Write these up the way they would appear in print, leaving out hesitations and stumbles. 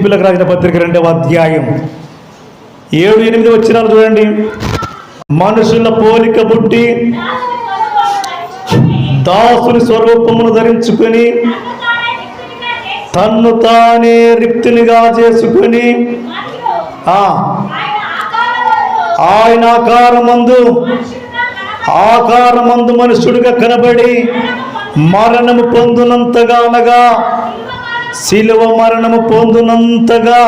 పిల్లలకు రాసిన పత్రిక 2వ అధ్యాయం 7-8 వచనాలు చూడండి. మనుషుల పోలిక పుట్టి దాసుని స్వరూపమును ధరించుకొని తన్ను తానే రిక్తునిగా చేసుకొని ఆయన ఆకారమందు మనుషుడిగా కనబడి మరణము పొందునంతగా అనగా శిలువ మరణము పొందునంతగా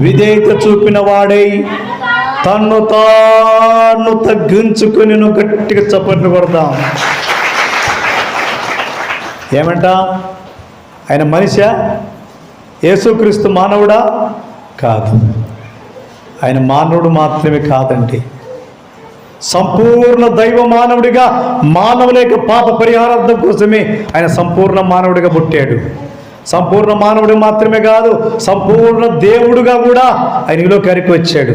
విధేయత చూపిన వాడై తన్ను తాను తగ్గించుకుని గట్టిగా చప్పట్లు కొడదాం. ఏమంట? ఆయన మనిషా? యేసుక్రీస్తు మానవుడా? కాదు. ఆయన మానవుడు మాత్రమే కాదండి, సంపూర్ణ దైవ మానవుడిగా మానవుల యొక్క పాప పరిహారార్థం కోసమే ఆయన సంపూర్ణ మానవుడిగా పుట్టాడు. సంపూర్ణ మానవుడు మాత్రమే కాదు, సంపూర్ణ దేవుడుగా కూడా ఆయన ఈ లోకానికి వచ్చాడు.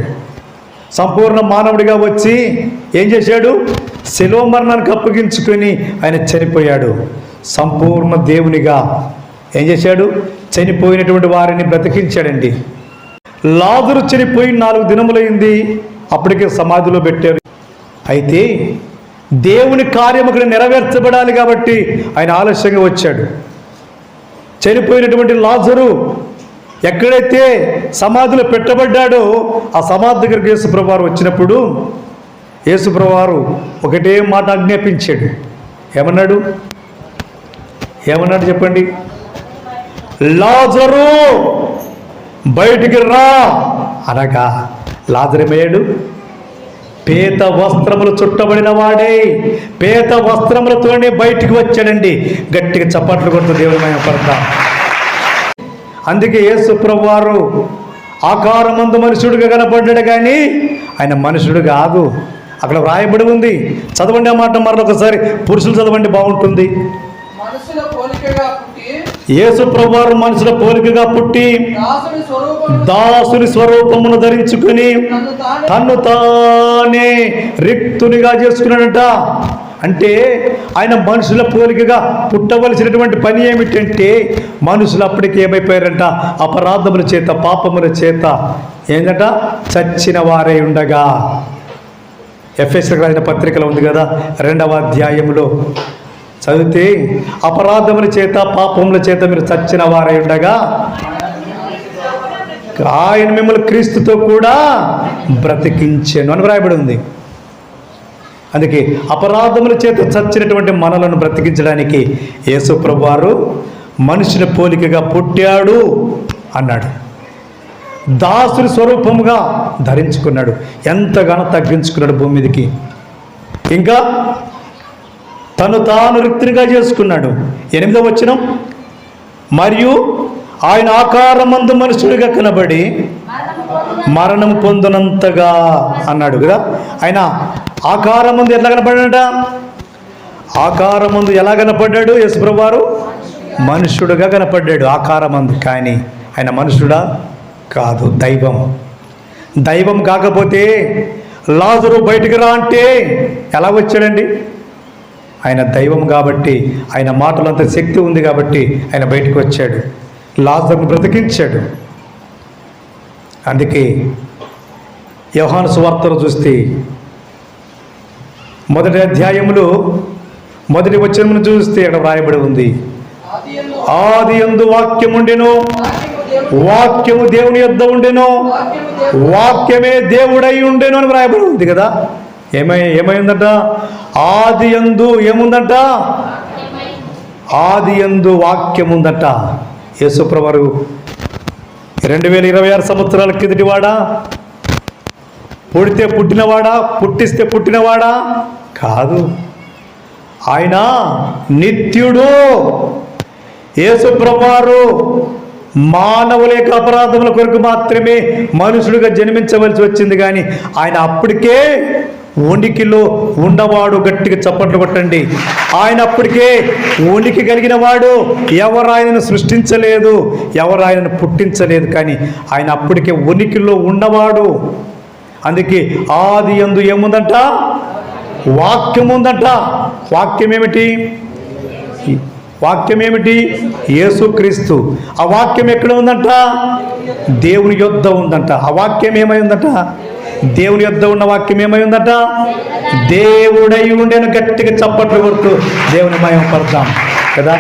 సంపూర్ణ మానవుడిగా వచ్చి ఏం చేశాడు? శిలువ మరణానికి అప్పగించుకొని ఆయన చనిపోయాడు. సంపూర్ణ దేవునిగా ఏం చేశాడు? చనిపోయినటువంటి వారిని బ్రతికించాడండి. లాజరు చనిపోయి 4 దినములైంది, అప్పటికే సమాధిలో పెట్టారు. అయితే దేవుని కార్యం అక్కడ నెరవేర్చబడాలి కాబట్టి ఆయన ఆలస్యంగా వచ్చాడు. చనిపోయినటువంటి లాజరు ఎక్కడైతే సమాధిలో పెట్టబడ్డాడో ఆ సమాధి దగ్గరికి యేసుప్రభువారు వచ్చినప్పుడు యేసుప్రభువారు ఒకటే మాట ఆజ్ఞాపించాడు. ఏమన్నాడు చెప్పండి? లాజరు బయటికి రా అనగా లాజరేమయ్యాడు? పేత వస్త్రములు చుట్టబడిన వాడే పేత వస్త్రములతోనే బయటికి వచ్చాడండి. గట్టిగా చప్పట్లు కొడుతూ దేవుని మహిమపడతాం. అందుకే యేసు ప్రభువారు ఆకారమందు మనుషుడిగా కనపడ్డాడు, కానీ ఆయన మనుషుడు కాదు. అక్కడ వ్రాయబడి ఉంది, చదవండి ఆ మాట మరొకసారి. పురుషులు చదవండి, బాగుంటుంది. యేసు ప్రభువారు మనుషుల పోలికగా పుట్టి దాసుని స్వరూపమును ధరించుకుని తన్ను తానే రిక్తునిగా చేసుకున్నాడట. అంటే ఆయన మనుషుల పోలికగా పుట్టవలసినటువంటి పని ఏమిటంటే, మనుషులు అప్పటికి ఏమైపోయారంట? అపరాధముల చేత, పాపముల చేత ఏంటంట? చచ్చిన వారే ఉండగా. ఎఫెసీయులకు రాసిన పత్రికలో ఉంది కదా, 2వ అధ్యాయంలో చదివితే, అపరాధముల చేత, పాపముల చేత మీరు చచ్చిన వారై ఉండగా ఆయన మిమ్మల్ని క్రీస్తుతో కూడా బ్రతికించెను అని వ్రాయబడి ఉంది. అందుకే అపరాధముల చేత చచ్చినటువంటి మనలను బ్రతికించడానికి యేసు ప్రభువారు మనుషుని పోలికగా పుట్టాడు అన్నాడు. దాసుని స్వరూపముగా ధరించుకున్నాడు, ఎంతగానో తగ్గించుకున్నాడు భూమి మీదకి. ఇంకా తను తాను రిక్తునిగా చేసుకున్నాడు. 8వ వచనం, మరియు ఆయన ఆకారమందు మనుషుడిగా కనబడి మరణం పొందినంతగా అన్నాడు కదా. ఆయన ఆకారమందు ఎట్లా కనపడ్డాడ? ఆకారమందు ఎలా కనపడ్డాడు? యేసుప్రభువారు మనుషుడుగా కనపడ్డాడు ఆకారమందు. కానీ ఆయన మనుషుడా? కాదు, దైవం. దైవం కాకపోతే లాజరు బయటికి రా అంటే ఎలా వచ్చాడండి? ఆయన దైవం కాబట్టి, ఆయన మాటలు అంత శక్తి ఉంది కాబట్టి ఆయన బయటకు వచ్చాడు, లాజరును బ్రతికించాడు. అందుకే యోహాను సువార్తలో చూస్తే 1వ అధ్యాయంలో 1వ వచనమును చూస్తే అక్కడ వ్రాయబడి ఉంది, ఆదియందు వాక్యముండెను, వాక్యము దేవుని యొద్ద ఉండెను, వాక్యమే దేవుడై ఉండెను అని వ్రాయబడి ఉంది కదా. ఏమైందట? ఆదియందు ఏముందంట? ఆదియందు వాక్యం ఉందట. యేసుప్రభువారు 2026 సంవత్సరాల కిందటివాడా? పుడితే పుట్టినవాడా? పుట్టిస్తే పుట్టినవాడా? కాదు. ఆయన నిత్యుడు. యేసుప్రభువారు మానవుల యొక్క అపరాధముల కొరకు మాత్రమే మనుషుడుగా జన్మించవలసి వచ్చింది, కానీ ఆయన అప్పటికే ఉనికిలో ఉన్నవాడు. గట్టిగా చప్పట్లు కొట్టండి. ఆయన అప్పటికే ఉనికి కలిగిన వాడు. ఎవరు ఆయనను సృష్టించలేదు, ఎవరు ఆయనను పుట్టించలేదు, కానీ ఆయన అప్పటికే ఉనికిలో ఉన్నవాడు. అందుకే ఆది యందు ఏముందంట? వాక్యం ఉందంట. వాక్యం ఏమిటి? వాక్యం ఏమిటి? యేసుక్రీస్తు. ఆ వాక్యం ఎక్కడ ఉందంట? దేవుని యొద్ద ఉందంట. ఆ వాక్యం ఏమై ఉందట? దేవుని యొద్ద ఉన్న వాక్యం ఏమై ఉందట? దేవుడై ఉండేను. గట్టిగా చప్పట్లు కొడుతూ దేవుని మహిమ పడతాం కదా.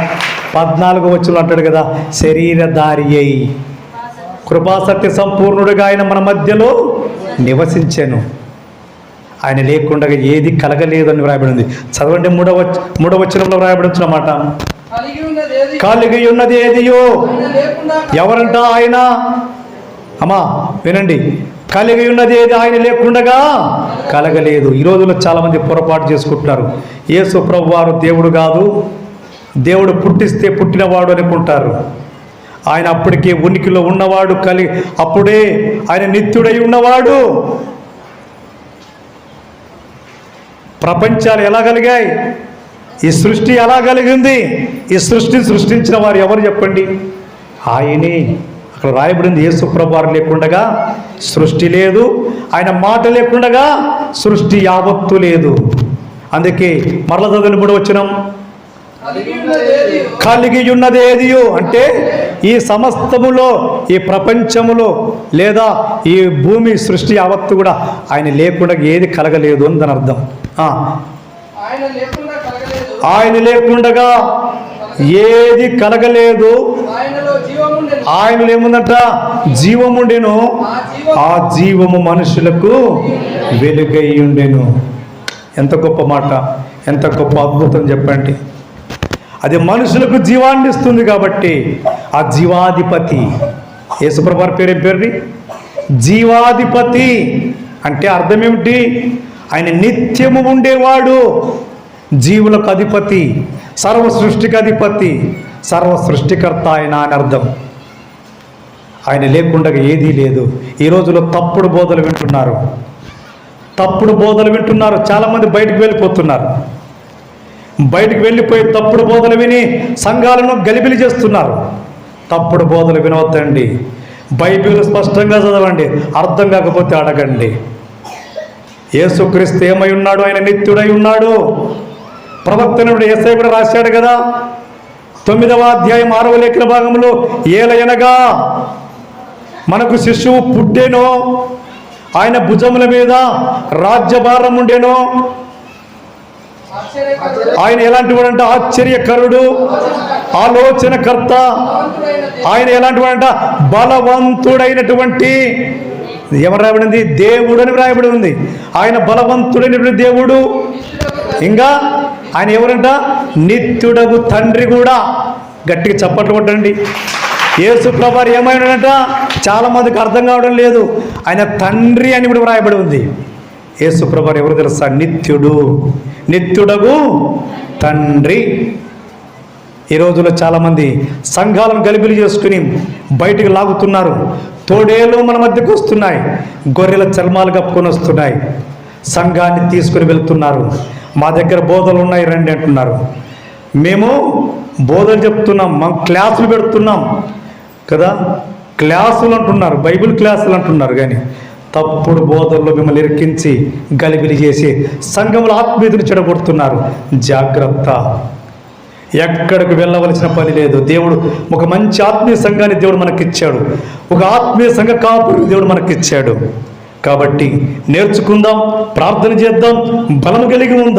14వ వచనంలో అంటాడు కదా, శరీరధారి అయి కృపాసత్య సంపూర్ణుడిగా ఆయన మన మధ్యలో నివసించెను. ఆయన లేకుండా ఏది కలగలేదు అని వ్రాయబడింది. చదవండి, మూడవ వచనంలో వ్రాయబడుతున్నమాట. కలిగి ఉన్నది ఏదియో ఎవరంట? ఆయన. అమ్మా వినండి, కలిగి ఉన్నది ఏది ఆయన లేకుండగా కలగలేదు. ఈ రోజుల్లో చాలామంది పొరపాటు చేసుకుంటున్నారు. యేసు ప్రభు వారు దేవుడు కాదు, దేవుడు పుట్టిస్తే పుట్టినవాడు అనుకుంటారు. ఆయన అప్పటికే ఉనికిలో ఉన్నవాడు, అప్పుడే ఆయన నిత్యుడై ఉన్నవాడు. ప్రపంచాలు ఎలా కలిగాయి? ఈ సృష్టి ఎలా కలిగింది? ఈ సృష్టిని సృష్టించిన వారు ఎవరు చెప్పండి? ఆయనే. అక్కడ రాయబడింది, యేసు ప్రభు వారు లేకుండగా సృష్టి లేదు, ఆయన మాట లేకుండగా సృష్టి యావత్తు లేదు. అందుకే మరల చదువుని 3వ వచనం, కలిగి ఉన్నది ఏదియో అంటే ఈ సమస్తములో, ఈ ప్రపంచములో లేదా ఈ భూమి సృష్టి యావత్తు కూడా ఆయన లేకుండా ఏది కలగలేదు అని దాని అర్థం. ఆయన లేకుండగా ఏది కలగలేదు. ఆయనలో ఏముందంట? జీవముండెను. ఆ జీవము మనుషులకు వెలుగై ఉండెను. ఎంత గొప్ప మాట, ఎంత గొప్ప అద్భుతం చెప్పండి. అది మనుషులకు జీవాన్ని ఇస్తుంది కాబట్టి ఆ జీవాధిపతి యేసుప్రభు వారి పేరు. ఏం పేరుని? జీవాధిపతి అంటే అర్థం ఏమిటి? ఆయన నిత్యము ఉండేవాడు, జీవులకు అధిపతి, సర్వ సృష్టికి అధిపతి, సర్వ సృష్టికర్త ఆయన అని అర్థం. ఆయన లేకుండా ఏదీ లేదు. ఈ రోజులో తప్పుడు బోధలు వింటున్నారు, తప్పుడు బోధలు వింటున్నారు. చాలామంది బయటకు వెళ్ళిపోతున్నారు. బయటకు వెళ్ళిపోయి తప్పుడు బోధలు విని సంఘాలను గలిబిలి చేస్తున్నారు. తప్పుడు బోధలు వినవద్దండి. బైబిల్ స్పష్టంగా చదవండి, అర్థం కాకపోతే అడగండి. యేసుక్రీస్తు ఏమై ఉన్నాడు? ఆయన నిత్యుడై ఉన్నాడు. ప్రవక్తనుడు యేసయ్య కూడా రాశాడు కదా, 9వ అధ్యాయం 6వ లేఖన భాగంలో, ఏలయనగా మనకు శిశువు పుట్టెనో, ఆయన భుజముల మీద రాజ్యభారం ఉండెనో. ఆయన ఎలాంటి వాడంట? ఆశ్చర్యకరుడు, ఆలోచనకర్త. ఆయన ఎలాంటి వాడంట? బలవంతుడైనటువంటి, ఏమని రాయబడింది? దేవుడు అని వ్రాయబడి ఉంది. ఆయన బలవంతుడైనటువంటి దేవుడు. ఇంకా ఆయన ఎవరంట? నిత్యుడగు తండ్రి కూడా. గట్టిగా చప్పట్లు కొట్టండి. యేసు ప్రభు ఏమైనాడంట? చాలా మందికి అర్థం కావడం లేదు. ఆయన తండ్రి అని కూడా వ్రాయబడి ఉంది. యేసు ప్రభు ఎవరు తెలుసా? నిత్యుడు, నిత్యుడగు తండ్రి. ఈ రోజుల్లో చాలామంది సంఘాలను గలిబిలి చేసుకుని బయటికి లాగుతున్నారు. తోడేలు మన మధ్యకు వస్తున్నాయి, గొర్రెల చర్మాలు కప్పుకొని వస్తున్నాయి, సంఘాన్ని తీసుకుని వెళ్తున్నారు. మా దగ్గర బోధలు ఉన్నాయి రండి అంటున్నారు. మేము బోధలు చెప్తున్నాం, మా క్లాసులు పెడుతున్నాం కదా. క్లాసులు అంటున్నారు, బైబిల్ క్లాసులు అంటున్నారు. కానీ తప్పుడు బోధల్లో మిమ్మల్ని ఇరికించి గలిబిలి చేసి సంఘంలో ఆత్మీయతను చెడగొడుతున్నారు. జాగ్రత్త. ఎక్కడికి వెళ్ళవలసిన పని లేదు. దేవుడు ఒక మంచి ఆత్మీయ సంఘాన్ని దేవుడు మనకిచ్చాడు, ఒక ఆత్మీయ సంఘ కాపురు దేవుడు మనకిచ్చాడు. కాబట్టి నేర్చుకుందాం, ప్రార్థన చేద్దాం, బలం కలిగి ఉందాం.